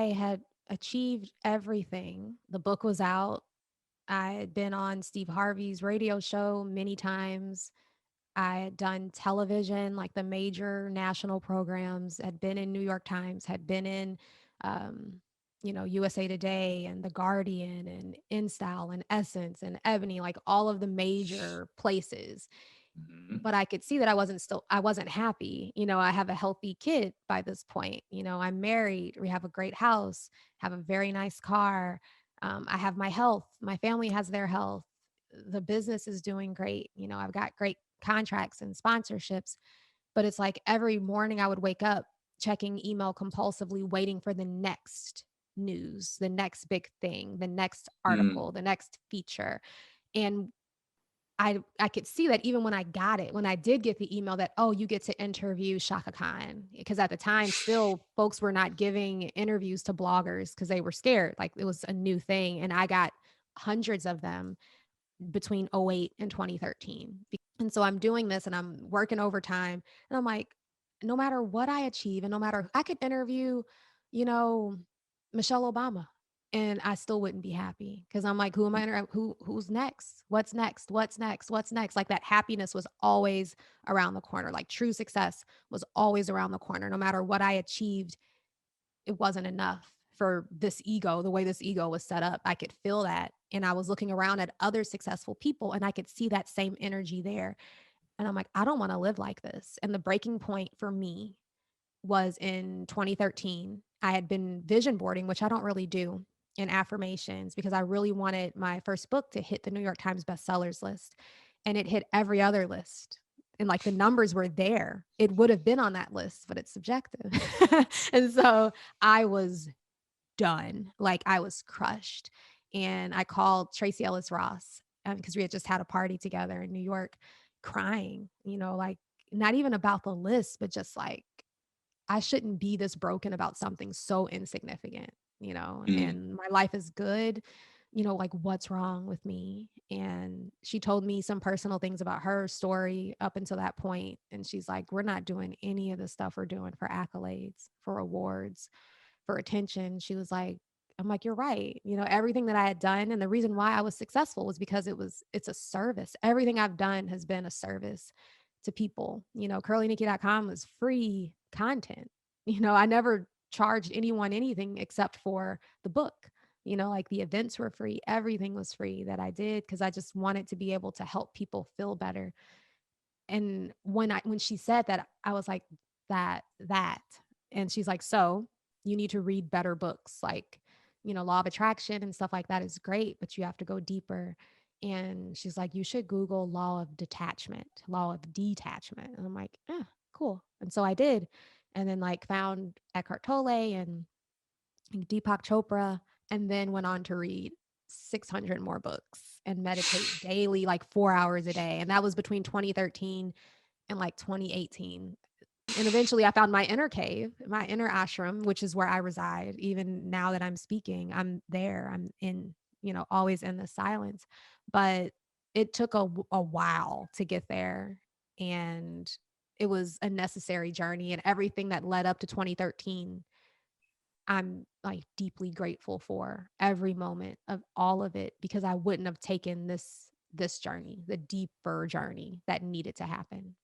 I had achieved everything. The book was out. I had been on Steve Harvey's radio show many times. I had done television, like the major national programs, had been in New York Times, had been in, um, USA Today and The Guardian and InStyle and Essence and Ebony, like all of the major places. Mhm. But I could see that I wasn't happy. I have a healthy kid by this point. I'm married. We have a great house, have a very nice car. I have my health. My family has their health. The business is doing great. I've got great contracts and sponsorships. But it's like every morning I would wake up checking email compulsively, waiting for the next news, the next big thing, the next Mm. article, the next feature. And I could see that even when I got it, when I did get the email that, "Oh, you get to interview Shaka Khan," because at the time, still, folks were not giving interviews to bloggers because they were scared, like, it was a new thing, and I got hundreds of them between '08 and 2013. And so I'm doing this and I'm working overtime, and I'm like, no matter what I achieve and no matter I could interview, you know, Michelle Obama and I still wouldn't be happy because I'm like, who am I who's next? What's next? What's next? What's next? Like that happiness was always around the corner. Like true success was always around the corner. No matter what I achieved, it wasn't enough for this ego, the way this ego was set up. I could feel that. And I was looking around at other successful people and I could see that same energy there. And I'm like, I don't want to live like this. And the breaking point for me was in 2013. I had been vision boarding, which I don't really do in affirmations because I really wanted my first book to hit the New York Times bestsellers list. And it hit every other list. And like the numbers were there. It would have been on that list, but it's subjective. And so I was done. Like I was crushed. And I called Tracy Ellis Ross because we had just had a party together in New York, crying, like not even about the list, but just like I shouldn't be this broken about something so insignificant, Mm. and my life is good. Like what's wrong with me? And she told me some personal things about her story up until that point. And she's like, we're not doing any of the stuff we're doing for accolades, for awards, for attention. She was like, I'm like, you're right. Everything that I had done and the reason why I was successful was because it's a service. Everything I've done has been a service to people. Curlynikki.com was free content. I never charged anyone anything except for the book. Like the events were free. Everything was free that I did because I just wanted to be able to help people feel better. And when she said that, I was like, that. And she's like, so you need to read better books like, Law of Attraction and stuff like that is great, but you have to go deeper. And she's like, you should Google law of detachment, law of detachment. And I'm like, cool. And so I did. And then like found Eckhart Tolle and Deepak Chopra, and then went on to read 600 more books and meditate daily, like 4 hours a day. And that was between 2013 and like 2018. And eventually I found my inner cave, my inner ashram, which is where I reside. Even now that I'm speaking, I'm there. I'm in, always in the silence. But it took a while to get there. And it was a necessary journey. And everything that led up to 2013, I'm like deeply grateful for every moment of all of it because I wouldn't have taken this journey, the deeper journey that needed to happen.